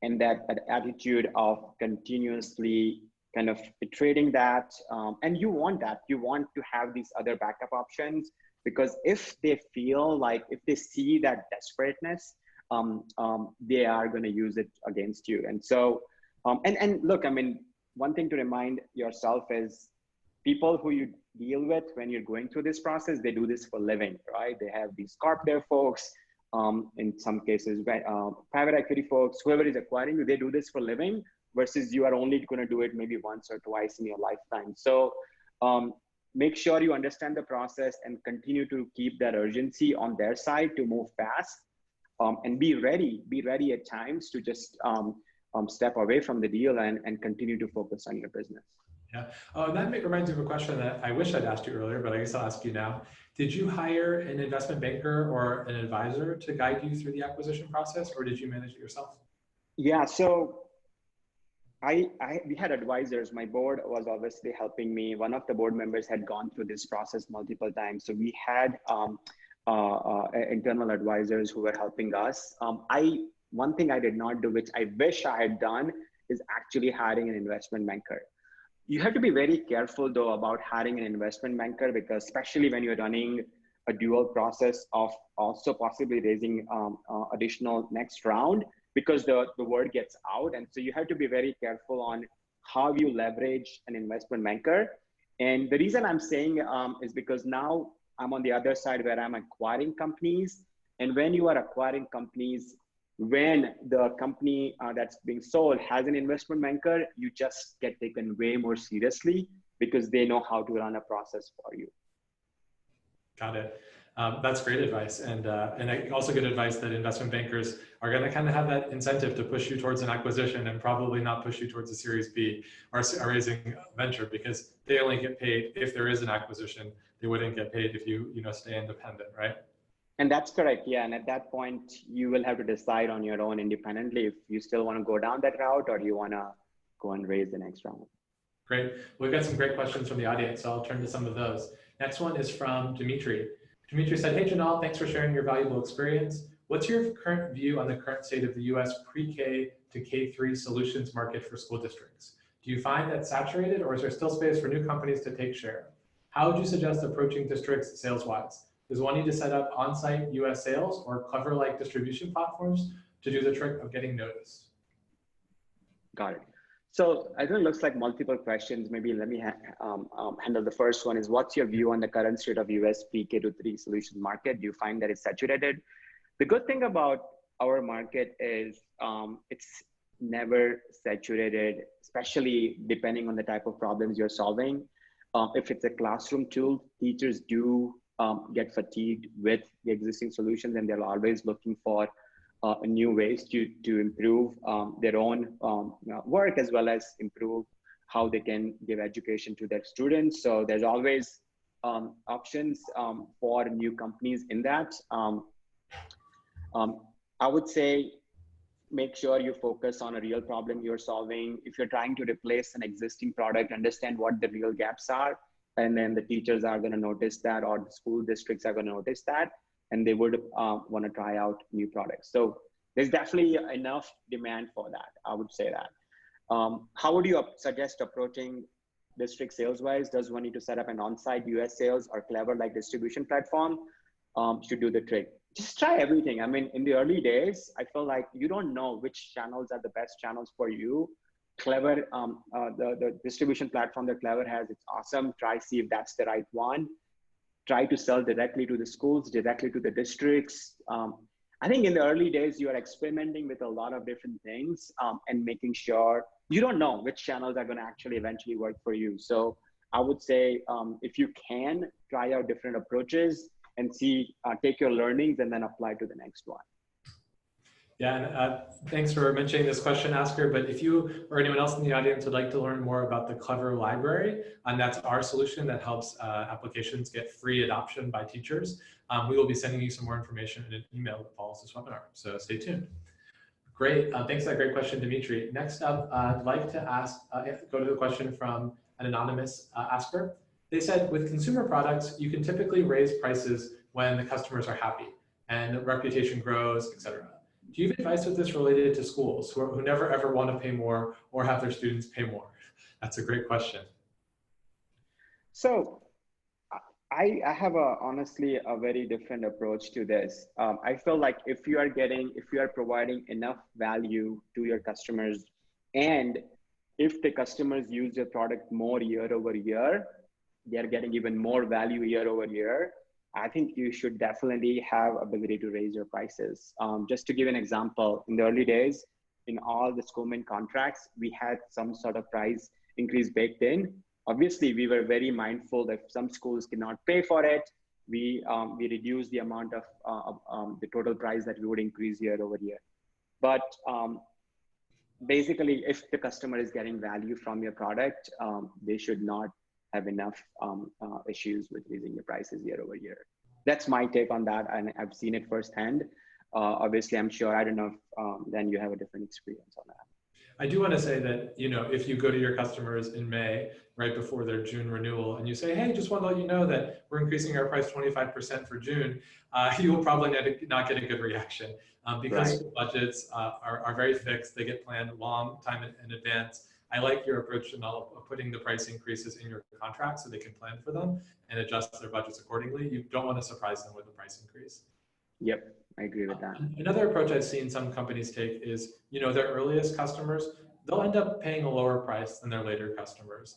And that attitude of continuously kind of iterating that. And you want that. You want to have these other backup options, because if they see that desperateness, they are going to use it against you. And so, and look, I mean, one thing to remind yourself is people who you deal with when you're going through this process, they do this for a living, right? They have these corp dev folks, in some cases, private equity folks, whoever is acquiring you, they do this for a living, versus you are only going to do it maybe once or twice in your lifetime. So make sure you understand the process and continue to keep that urgency on their side to move fast, and be ready at times to just step away from the deal and continue to focus on your business. Yeah. Oh, and that reminds me of a question that I wish I'd asked you earlier, but I guess I'll ask you now. Did you hire an investment banker or an advisor to guide you through the acquisition process, or did you manage it yourself? Yeah, so we had advisors. My board was obviously helping me. One of the board members had gone through this process multiple times. So we had internal advisors who were helping us. One thing I did not do, which I wish I had done, is actually hiring an investment banker. You have to be very careful though about hiring an investment banker, because especially when you're running a dual process of also possibly raising additional next round, because the word gets out. And so you have to be very careful on how you leverage an investment banker. And the reason I'm saying is because now I'm on the other side where I'm acquiring companies. And when you are acquiring companies, when the company that's being sold has an investment banker, you just get taken way more seriously because they know how to run a process for you. Got it. That's great advice. And also good advice that investment bankers are going to kind of have that incentive to push you towards an acquisition and probably not push you towards a Series B or raising venture, because they only get paid if there is an acquisition. They wouldn't get paid if you stay independent, right? And that's correct. Yeah. And at that point, you will have to decide on your own independently if you still want to go down that route or you want to go and raise the next round. Great. We've got some great questions from the audience, so I'll turn to some of those. Next one is from Dimitri. Dimitri said, hey, Jinal, thanks for sharing your valuable experience. What's your current view on the current state of the US pre-K to K3 solutions market for school districts? Do you find that saturated, or is there still space for new companies to take share? How would you suggest approaching districts sales-wise? Does one need to set up on-site US sales or Clever-like distribution platforms to do the trick of getting noticed? Got it. So I think it looks like multiple questions. Maybe let me handle the first one. Is what's your view on the current state of US K-3 solution market? Do you find that it's saturated? The good thing about our market is it's never saturated, especially depending on the type of problems you're solving. If it's a classroom tool, teachers do get fatigued with the existing solutions, and they're always looking for new ways to improve their own work, as well as improve how they can give education to their students. So there's always options for new companies in that. I would say make sure you focus on a real problem you're solving. If you're trying to replace an existing product, understand what the real gaps are. And then the teachers are going to notice that, or the school districts are going to notice that, and they would want to try out new products. So there's definitely enough demand for that. I would say that. How would you suggest approaching district sales wise? Does one need to set up an on-site US sales or Clever like distribution platform to do the trick? Just try everything. I mean, in the early days, I feel like you don't know which channels are the best channels for you. Clever, the distribution platform that Clever has, it's awesome. Try, see if that's the right one. Try to sell directly to the schools, directly to the districts. I think in the early days, you are experimenting with a lot of different things and making sure you don't know which channels are going to actually eventually work for you. So I would say if you can, try out different approaches and see, take your learnings and then apply to the next one. Yeah, and thanks for mentioning this question asker, but if you or anyone else in the audience would like to learn more about the Clever library, and that's our solution that helps applications get free adoption by teachers, we will be sending you some more information in an email that follows this webinar, so stay tuned. Great, thanks for that great question, Dimitri. Next up, I'd like to ask, go to the question from an anonymous asker. They said, with consumer products, you can typically raise prices when the customers are happy and the reputation grows, etc. Do you have advice with this related to schools who never ever want to pay more or have their students pay more? That's a great question. So I have honestly a very different approach to this. I feel like if you are providing enough value to your customers, and if the customers use your product more year over year, they're getting even more value year over year. I think you should definitely have ability to raise your prices. Just to give an example, in the early days, in all the SchoolMint contracts, we had some sort of price increase baked in. Obviously, we were very mindful that if some schools cannot pay for it, we reduced the amount of the total price that we would increase year over year. But basically, if the customer is getting value from your product, they should not have enough issues with raising your prices year over year. That's my take on that, and I've seen it firsthand. Obviously, I'm sure, I don't know if then you have a different experience on that. I do want to say that, you know, if you go to your customers in May, right before their June renewal, and you say, hey, just want to let you know that we're increasing our price 25% for June, you will probably not get a good reaction because school budgets are very fixed. They get planned a long time in advance. I like your approach to putting the price increases in your contract so they can plan for them and adjust their budgets accordingly. You don't want to surprise them with a price increase. Yep, I agree with that. Another approach I've seen some companies take is, you know, their earliest customers, they'll end up paying a lower price than their later customers.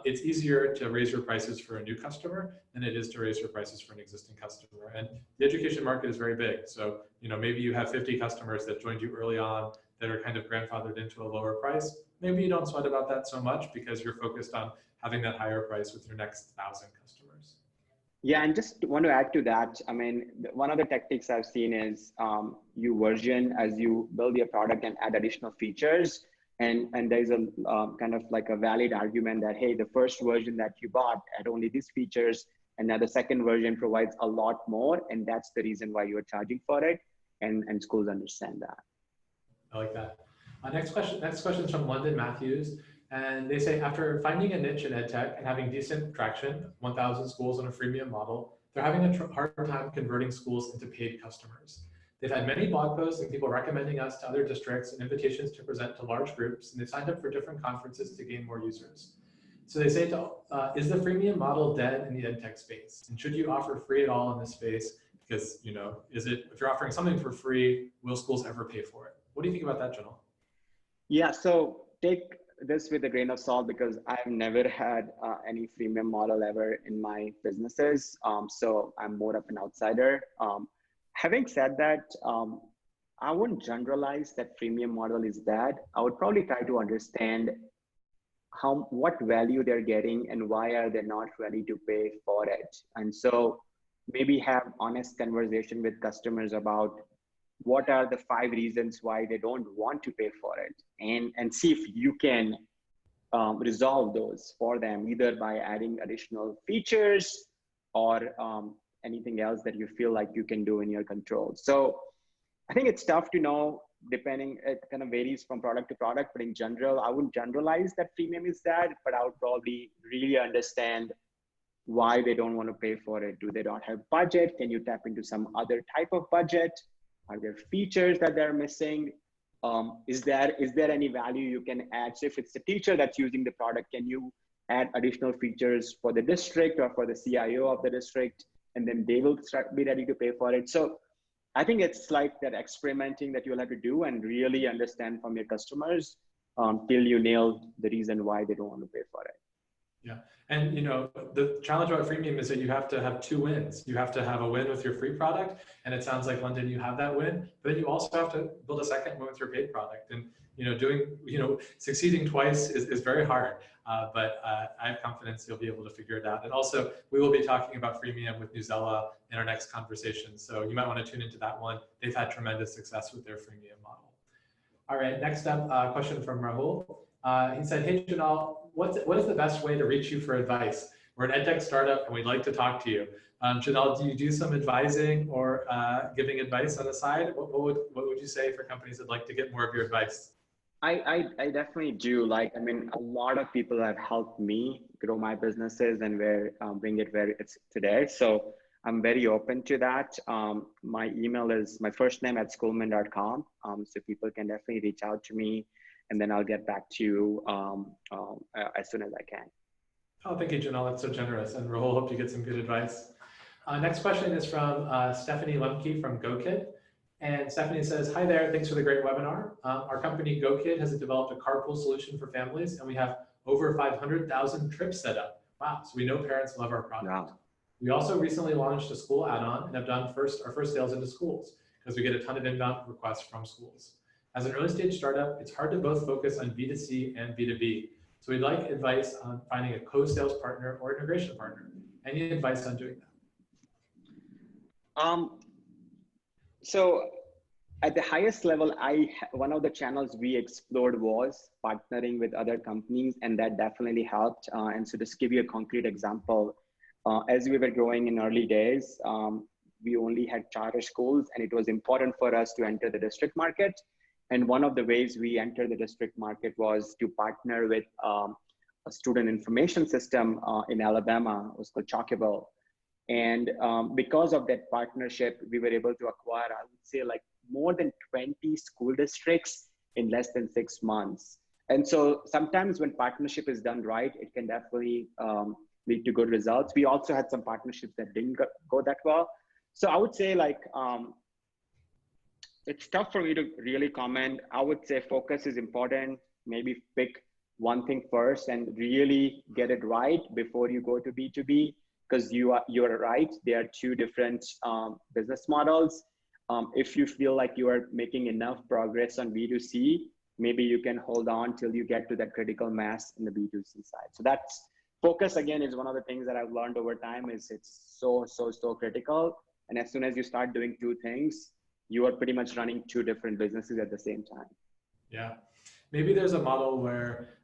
It's easier to raise your prices for a new customer than it is to raise your prices for an existing customer. And the education market is very big. So, you know, maybe you have 50 customers that joined you early on that are kind of grandfathered into a lower price. Maybe you don't sweat about that so much because you're focused on having that higher price with your next 1,000 customers. Yeah, and just want to add to that, I mean, one of the tactics I've seen is you version as you build your product and add additional features. And there's a kind of like a valid argument that, hey, the first version that you bought had only these features, and now the second version provides a lot more. And that's the reason why you're charging for it. And schools understand that. I like that. Next question is from London Matthews. And they say, after finding a niche in EdTech and having decent traction, 1,000 schools on a freemium model, they're having a hard time converting schools into paid customers. They've had many blog posts and people recommending us to other districts and invitations to present to large groups, and they've signed up for different conferences to gain more users. So they say, is the freemium model dead in the EdTech space? And should you offer free at all in this space? Because, you know, if you're offering something for free, will schools ever pay for it? What do you think about that, Jinal? Yeah, so take this with a grain of salt because I've never had any freemium model ever in my businesses. So I'm more of an outsider. Having said that, I wouldn't generalize that freemium model is dead. I would probably try to understand what value they're getting and why are they not ready to pay for it. And so maybe have honest conversation with customers about what are the 5 reasons why they don't want to pay for it, and see if you can resolve those for them, either by adding additional features or anything else that you feel like you can do in your control. So I think it's tough to know depending, it kind of varies from product to product, but in general, I wouldn't generalize that freemium is that, but I would probably really understand why they don't want to pay for it. Do they not have budget? Can you tap into some other type of budget? Are there features that they're missing? Is there any value you can add? So if it's the teacher that's using the product, can you add additional features for the district or for the CIO of the district? And then they will be ready to pay for it. So I think it's like that experimenting that you'll have to do and really understand from your customers till you nail the reason why they don't want to pay for it. Yeah. And the challenge about freemium is that you have to have two wins. You have to have a win with your free product. And it sounds like, London, you have that win, but then you also have to build a second win with your paid product. And succeeding twice is very hard, but I have confidence you'll be able to figure it out. And also, we will be talking about freemium with Newsella in our next conversation. So you might want to tune into that one. They've had tremendous success with their freemium model. All right, next up, question from Rahul. He said, hey, Jinal, what is the best way to reach you for advice? We're an edtech startup and we'd like to talk to you. Jinal, do you do some advising or giving advice on the side? What would you say for companies that like to get more of your advice? I definitely do. A lot of people have helped me grow my businesses and bring it where it's today. So I'm very open to that. My email is my first name at SchoolMint.com. So people can definitely reach out to me, and then I'll get back to you as soon as I can. Oh, thank you, Jinal. That's so generous. And Rahul, hope you get some good advice. Next question is from Stephanie Lemke from GoKid. And Stephanie says, hi there, thanks for the great webinar. Our company GoKid has developed a carpool solution for families, and we have over 500,000 trips set up. Wow, so we know parents love our product. Wow. We also recently launched a school add-on and have done our first sales into schools because we get a ton of inbound requests from schools. As an early stage startup, it's hard to both focus on B2C and B2B. So we'd like advice on finding a co-sales partner or integration partner. Any advice on doing that? So at the highest level, one of the channels we explored was partnering with other companies, and that definitely helped. And so just give you a concrete example, as we were growing in early days, we only had charter schools, and it was important for us to enter the district market. And one of the ways we entered the district market was to partner with a student information system in Alabama. It was called Chalkable. And because of that partnership, we were able to acquire, I would say, like more than 20 school districts in less than 6 months. And so sometimes when partnership is done right, it can definitely lead to good results. We also had some partnerships that didn't go that well. So I would say it's tough for me to really comment. I would say focus is important. Maybe pick one thing first and really get it right before you go to B2B. Because you're right, there are two different business models. If you feel like you are making enough progress on B2C, maybe you can hold on till you get to that critical mass in the B2C side. So that's focus, again, is one of the things that I've learned over time. Is it's so critical. And as soon as you start doing two things, you are pretty much running two different businesses at the same time. Yeah, maybe there's a model where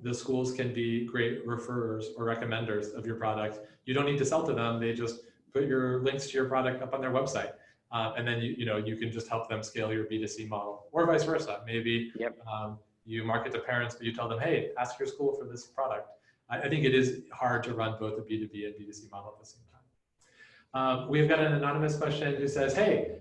the schools can be great referrers or recommenders of your product. You don't need to sell to them. They just put your links to your product up on their website. And then you can just help them scale your B2C model, or vice versa. Maybe you market to parents, but you tell them, hey, ask your school for this product. I think it is hard to run both a B2B and B2C model at the same time. We've got an anonymous question who says, hey,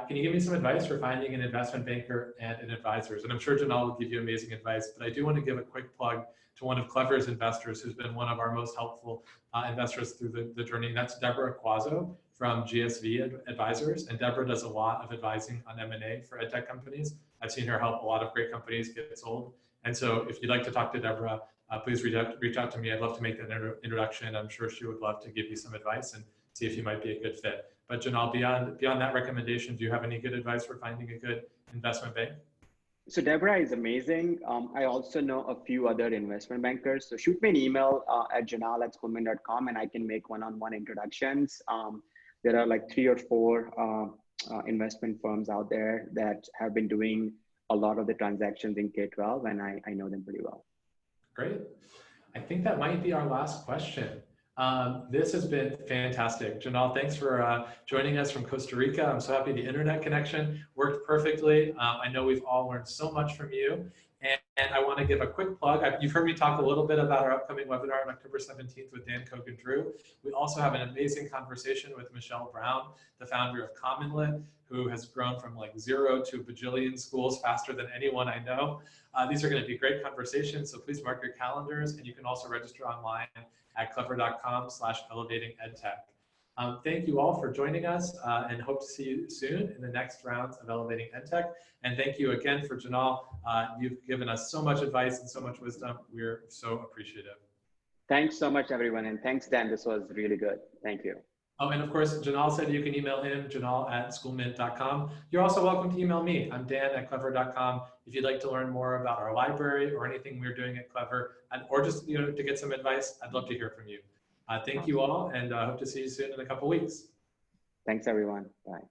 can you give me some advice for finding an investment banker and an advisor? And I'm sure Jinal will give you amazing advice, but I do want to give a quick plug to one of Clever's investors who's been one of our most helpful investors through the journey. And that's Deborah Quazzo from GSV Advisors. And Deborah does a lot of advising on M&A for edtech companies. I've seen her help a lot of great companies get sold. And so if you'd like to talk to Deborah, please reach out to me. I'd love to make that introduction. I'm sure she would love to give you some advice and see if you might be a good fit. But Jinal, beyond that recommendation, do you have any good advice for finding a good investment bank? So Deborah is amazing. I also know a few other investment bankers. So shoot me an email at jinal@schoolmint.com and I can make one-on-one introductions. There are like 3 or 4 investment firms out there that have been doing a lot of the transactions in K-12, and I know them pretty well. Great. I think that might be our last question. This has been fantastic. Jinal, thanks for joining us from Costa Rica. I'm so happy the internet connection worked perfectly. I know we've all learned so much from you. And I want to give a quick plug. You've heard me talk a little bit about our upcoming webinar on October 17th with Dan, Coke, and Drew. We also have an amazing conversation with Michelle Brown, the founder of CommonLit, who has grown from like 0 to a bajillion schools faster than anyone I know. These are going to be great conversations, so please mark your calendars, and you can also register online at clever.com/elevatingedtech. Thank you all for joining us, and hope to see you soon in the next rounds of Elevating EdTech. And thank you again for Jinal. You've given us so much advice and so much wisdom. We're so appreciative. Thanks so much, everyone. And thanks, Dan. This was really good. Thank you. Oh, and of course, Jinal said you can email him, jinal@schoolmint.com. You're also welcome to email me. I'm dan@clever.com. If you'd like to learn more about our library or anything we're doing at Clever, or just to get some advice, I'd love to hear from you. Thank you all, and hope to see you soon in a couple weeks. Thanks, everyone. Bye.